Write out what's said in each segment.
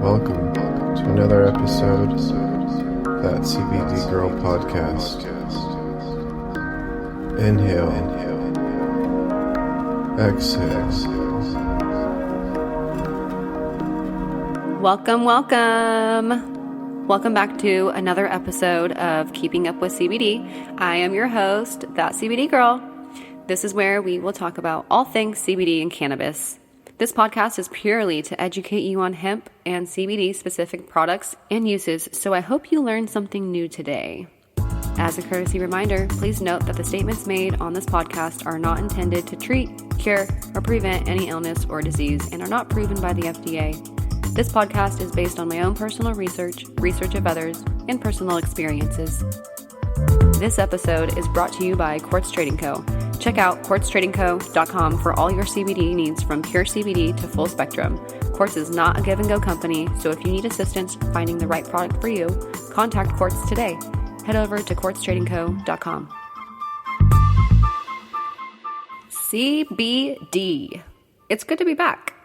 Welcome to another episode of that CBD Girl podcast. Inhale, exhale. Welcome back to another episode of Keeping Up with CBD. I am your host, That CBD Girl. This is where we will talk about all things CBD and cannabis. This podcast is purely to educate you on hemp and CBD specific products and uses, so I hope you learned something new today. As a courtesy reminder, please note that the statements made on this podcast are not intended to treat, cure, or prevent any illness or disease and are not proven by the FDA. This podcast is based on my own personal research of others, and personal experiences. This episode is brought to you by Quartz Trading Co. Check out quartztradingco.com for all your CBD needs from pure CBD to full spectrum. Quartz is not a give-and-go company, so if you need assistance finding the right product for you, contact Quartz today. Head over to quartztradingco.com. CBD. It's good to be back.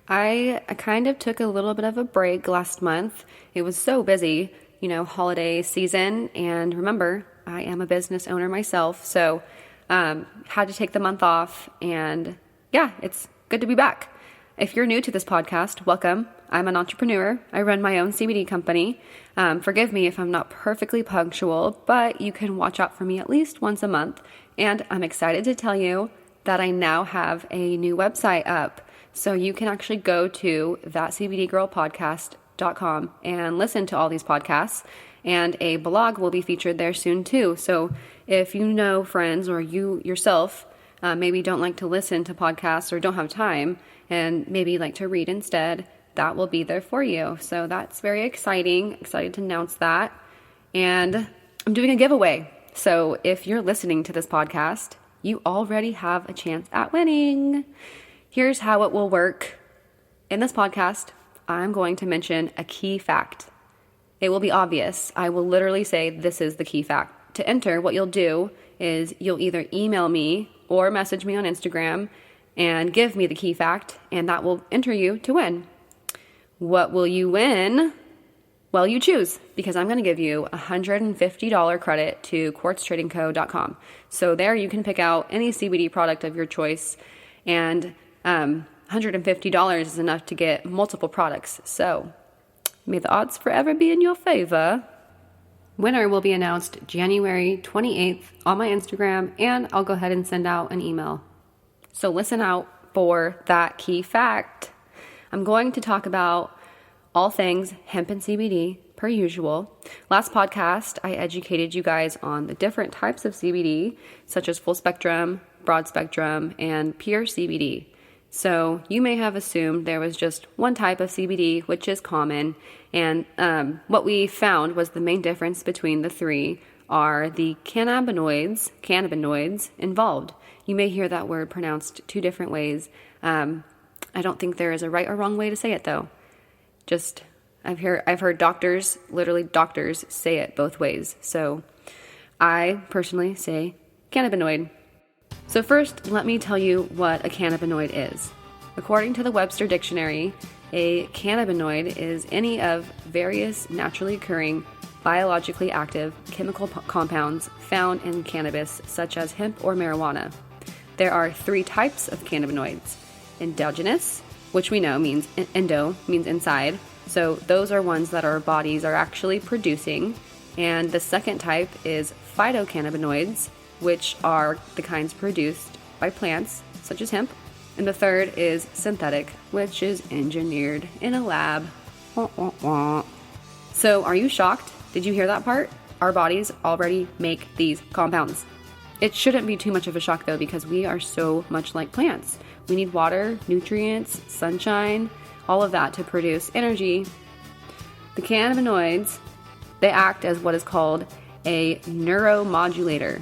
I kind of took a little bit of a break last month. It was so busy, holiday season, and remember, I am a business owner myself, so had to take the month off, and yeah, it's good to be back. If you're new to this podcast, welcome. I'm an entrepreneur. I run my own CBD company. Forgive me if I'm not perfectly punctual, but you can watch out for me at least once a month, and I'm excited to tell you that I now have a new website up, so you can actually go to thatcbdgirlpodcast.com and listen to all these podcasts. And a blog will be featured there soon too. So if you know friends or you yourself maybe don't like to listen to podcasts or don't have time and maybe like to read instead, that will be there for you. So that's very exciting. Excited to announce that. And I'm doing a giveaway. So if you're listening to this podcast, you already have a chance at winning. Here's how it will work. In this podcast, I'm going to mention a key fact. It will be obvious. I will literally say this is the key fact. To enter, what you'll do is you'll either email me or message me on Instagram and give me the key fact, and that will enter you to win. What will you win? Well, you choose, because I'm going to give you a $150 credit to quartztradingco.com. So there you can pick out any CBD product of your choice, and $150 is enough to get multiple products. So may the odds forever be in your favor. Winner will be announced January 28th on my Instagram, and I'll go ahead and send out an email. So listen out for that key fact. I'm going to talk about all things hemp and CBD per usual. Last podcast, I educated you guys on the different types of CBD, such as full spectrum, broad spectrum, and pure CBD. So you may have assumed there was just one type of CBD, which is common, and what we found was the main difference between the three are the cannabinoids involved. You may hear that word pronounced two different ways. I don't think there is a right or wrong way to say it, though. I've heard doctors say it both ways. So I personally say cannabinoid. So first, let me tell you what a cannabinoid is. According to the Webster Dictionary, a cannabinoid is any of various naturally occurring, biologically active chemical compounds found in cannabis, such as hemp or marijuana. There are three types of cannabinoids. Endogenous, which we know means endo, means inside. So those are ones that our bodies are actually producing. And the second type is phytocannabinoids, which are the kinds produced by plants, such as hemp. And the third is synthetic, which is engineered in a lab. So are you shocked? Did you hear that part? Our bodies already make these compounds. It shouldn't be too much of a shock, though, because we are so much like plants. We need water, nutrients, sunshine, all of that to produce energy. The cannabinoids, they act as what is called a neuromodulator.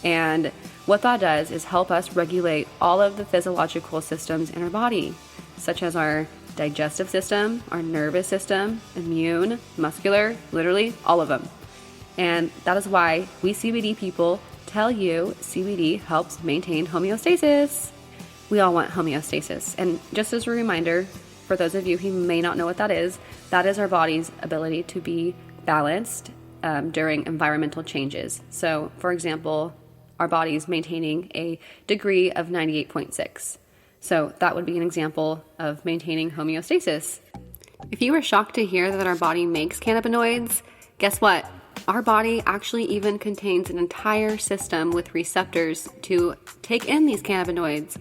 And what that does is help us regulate all of the physiological systems in our body, such as our digestive system, our nervous system, immune, muscular, literally all of them. And that is why we CBD people tell you CBD helps maintain homeostasis. We all want homeostasis. And just as a reminder, for those of you who may not know what that is our body's ability to be balanced during environmental changes. So, for example, our body's maintaining a degree of 98.6. So that would be an example of maintaining homeostasis. If you were shocked to hear that our body makes cannabinoids, guess what? Our body actually even contains an entire system with receptors to take in these cannabinoids.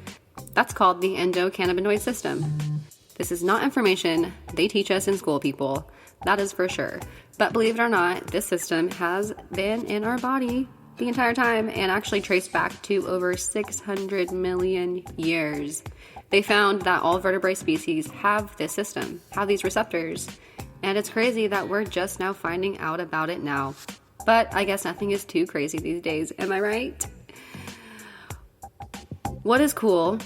That's called the endocannabinoid system. This is not information they teach us in school, people. That is for sure. But believe it or not, this system has been in our body the entire time and actually traced back to over 600 million years. They found that all vertebrate species have this system, have these receptors. And it's crazy that we're just now finding out about it now. But I guess nothing is too crazy these days, am I right? What is cool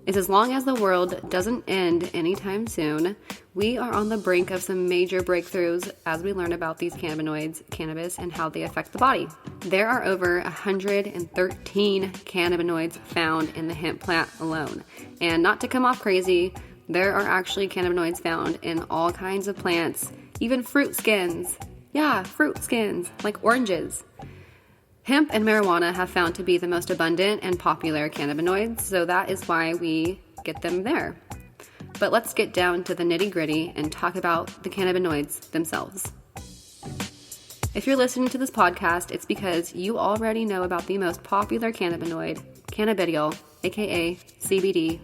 is as long as the world doesn't end anytime soon, we are on the brink of some major breakthroughs as we learn about these cannabinoids, cannabis, and how they affect the body. There are over 113 cannabinoids found in the hemp plant alone. And not to come off crazy, there are actually cannabinoids found in all kinds of plants, even fruit skins. Yeah, fruit skins, like oranges. Hemp and marijuana have found to be the most abundant and popular cannabinoids, so that is why we get them there. But let's get down to the nitty-gritty and talk about the cannabinoids themselves. If you're listening to this podcast, it's because you already know about the most popular cannabinoid, cannabidiol, aka CBD.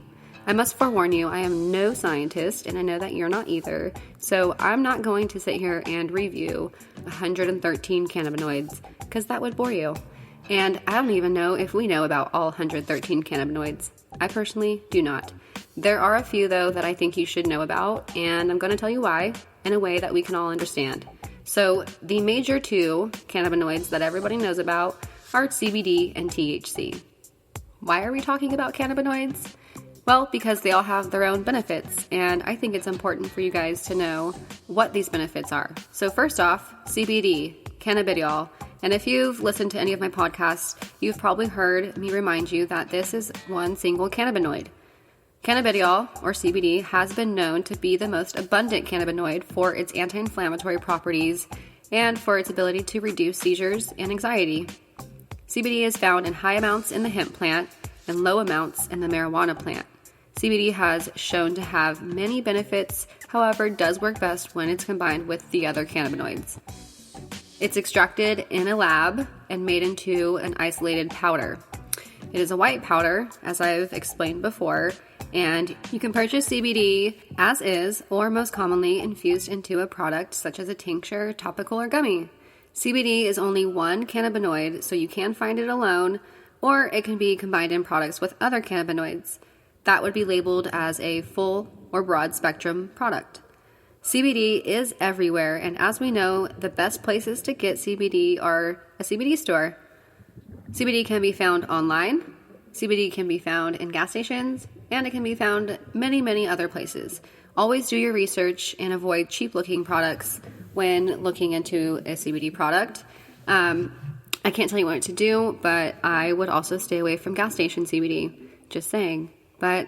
I must forewarn you, I am no scientist, and I know that you're not either, so I'm not going to sit here and review 113 cannabinoids, because that would bore you. And I don't even know if we know about all 113 cannabinoids. I personally do not. There are a few, though, that I think you should know about, and I'm going to tell you why, in a way that we can all understand. So, the major two cannabinoids that everybody knows about are CBD and THC. Why are we talking about cannabinoids? Well, because they all have their own benefits, and I think it's important for you guys to know what these benefits are. So first off, CBD, cannabidiol, and if you've listened to any of my podcasts, you've probably heard me remind you that this is one single cannabinoid. Cannabidiol, or CBD, has been known to be the most abundant cannabinoid for its anti-inflammatory properties and for its ability to reduce seizures and anxiety. CBD is found in high amounts in the hemp plant and low amounts in the marijuana plant. CBD has shown to have many benefits, however, does work best when it's combined with the other cannabinoids. It's extracted in a lab and made into an isolated powder. It is a white powder, as I've explained before, and you can purchase CBD as is or most commonly infused into a product such as a tincture, topical, or gummy. CBD is only one cannabinoid, so you can find it alone, or it can be combined in products with other cannabinoids. That would be labeled as a full or broad spectrum product. CBD is everywhere, and as we know, the best places to get CBD are a CBD store. CBD can be found online, CBD can be found in gas stations, and it can be found many, many other places. Always do your research and avoid cheap-looking products when looking into a CBD product. I can't tell you what to do, but I would also stay away from gas station CBD. Just saying. But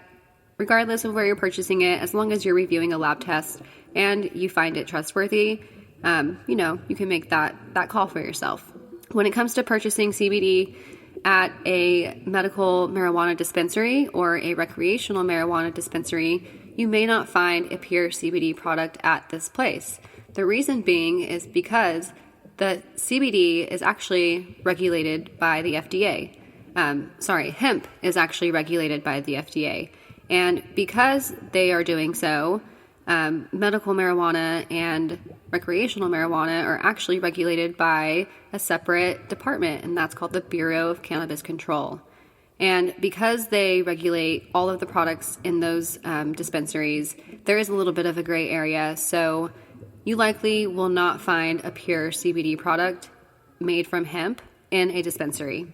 regardless of where you're purchasing it, as long as you're reviewing a lab test and you find it trustworthy, you can make that call for yourself. When it comes to purchasing CBD at a medical marijuana dispensary or a recreational marijuana dispensary, you may not find a pure CBD product at this place. The reason being is because the CBD is actually regulated by the FDA. Hemp is actually regulated by the FDA. And because they are doing so, medical marijuana and recreational marijuana are actually regulated by a separate department, and that's called the Bureau of Cannabis Control. And because they regulate all of the products in those dispensaries, there is a little bit of a gray area, so you likely will not find a pure CBD product made from hemp in a dispensary.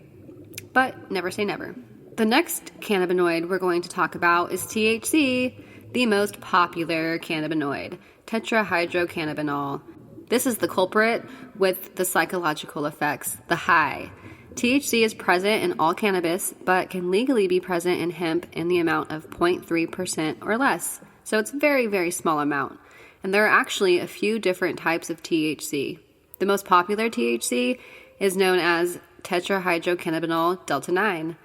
But never say never. The next cannabinoid we're going to talk about is THC, the most popular cannabinoid, tetrahydrocannabinol. This is the culprit with the psychological effects, the high. THC is present in all cannabis, but can legally be present in hemp in the amount of 0.3% or less. So it's very, very small amount. And there are actually a few different types of THC. The most popular THC is known as tetrahydrocannabinol delta 9.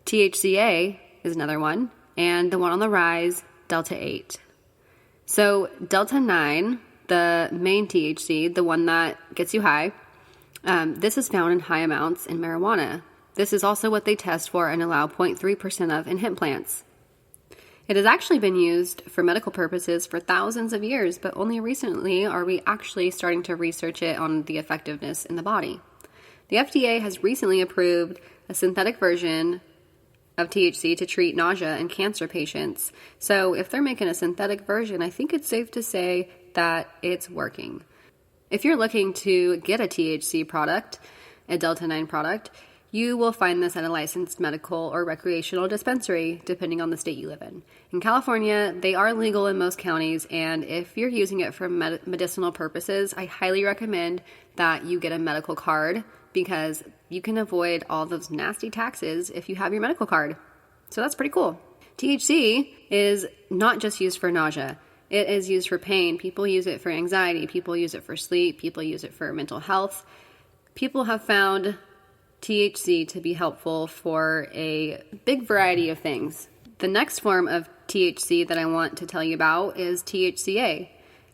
THCA is another one, and the one on the rise, delta 8. So delta 9, the main THC, the one that gets you high, this is found in high amounts in marijuana. This is also what they test for and allow 0.3% of in hemp plants. It has actually been used for medical purposes for thousands of years, but only recently are we actually starting to research it on the effectiveness in the body. The FDA has recently approved a synthetic version of THC to treat nausea in cancer patients. So if they're making a synthetic version, I think it's safe to say that it's working. If you're looking to get a THC product, a Delta 9 product, you will find this at a licensed medical or recreational dispensary, depending on the state you live in. In California, they are legal in most counties, and if you're using it for medicinal purposes, I highly recommend that you get a medical card, because you can avoid all those nasty taxes if you have your medical card. So that's pretty cool. THC is not just used for nausea. It is used for pain. People use it for anxiety. People use it for sleep. People use it for mental health. People have found THC to be helpful for a big variety of things. The next form of THC that I want to tell you about is THCA.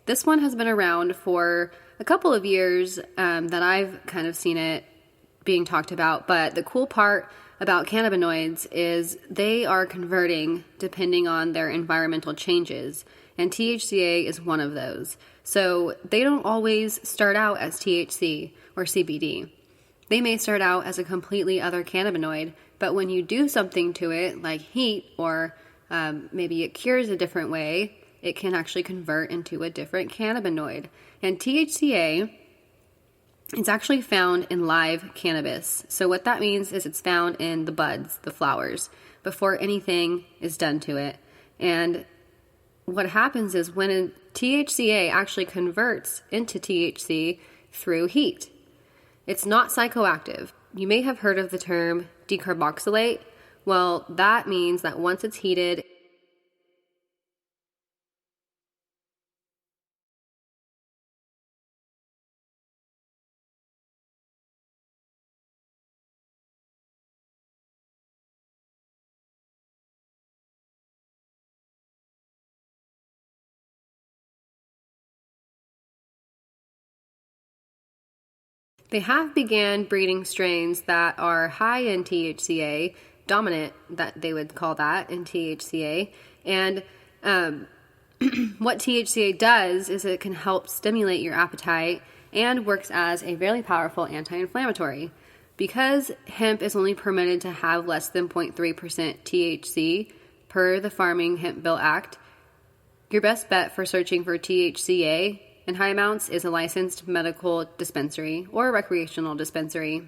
This one has been around for a couple of years that I've kind of seen it being talked about, but the cool part about cannabinoids is they are converting depending on their environmental changes, and THCA is one of those. So they don't always start out as THC or CBD. They may start out as a completely other cannabinoid, but when you do something to it, like heat, or maybe it cures a different way, it can actually convert into a different cannabinoid. And THCA is actually found in live cannabis. So what that means is it's found in the buds, the flowers, before anything is done to it. And what happens is when a THCA actually converts into THC through heat. It's not psychoactive. You may have heard of the term decarboxylate. Well, that means that once it's heated, they have began breeding strains that are high in THCA, dominant, that they would call that in THCA. And what THCA does is it can help stimulate your appetite and works as a very powerful anti-inflammatory. Because hemp is only permitted to have less than 0.3% THC per the Farming Hemp Bill Act, your best bet for searching for THCA in high amounts is a licensed medical dispensary or recreational dispensary.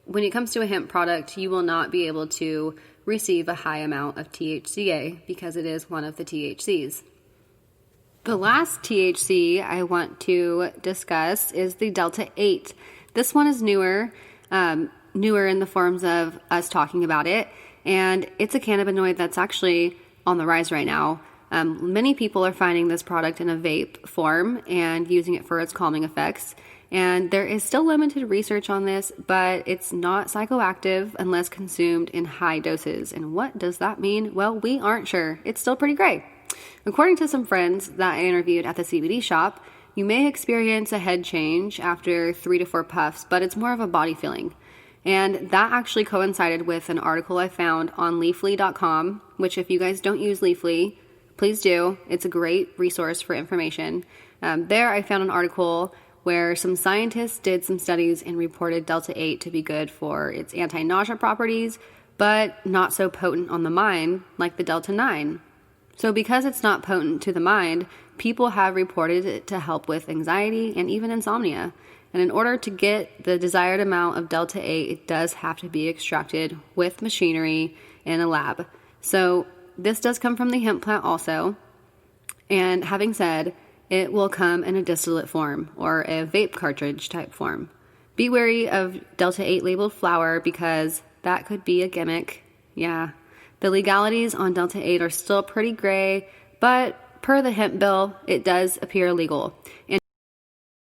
When it comes to a hemp product, you will not be able to receive a high amount of THCA because it is one of the THCs. The last THC I want to discuss is the Delta 8. This one is newer in the forms of us talking about it, and it's a cannabinoid that's actually on the rise right now. Many people are finding this product in a vape form and using it for its calming effects. And there is still limited research on this, but it's not psychoactive unless consumed in high doses. And what does that mean? Well, we aren't sure. It's still pretty gray. According to some friends that I interviewed at the CBD shop, you may experience a head change after 3 to 4 puffs, but it's more of a body feeling. And that actually coincided with an article I found on leafly.com, which if you guys don't use Leafly, please do. It's a great resource for information. There I found an article where some scientists did some studies and reported Delta 8 to be good for its anti-nausea properties, but not so potent on the mind like the Delta 9. So because it's not potent to the mind, people have reported it to help with anxiety and even insomnia. And in order to get the desired amount of Delta 8, it does have to be extracted with machinery in a lab. So this does come from the hemp plant also. And having said, it will come in a distillate form or a vape cartridge type form. Be wary of Delta 8 labeled flower because that could be a gimmick. Yeah. The legalities on Delta 8 are still pretty gray, but per the hemp bill, it does appear legal. And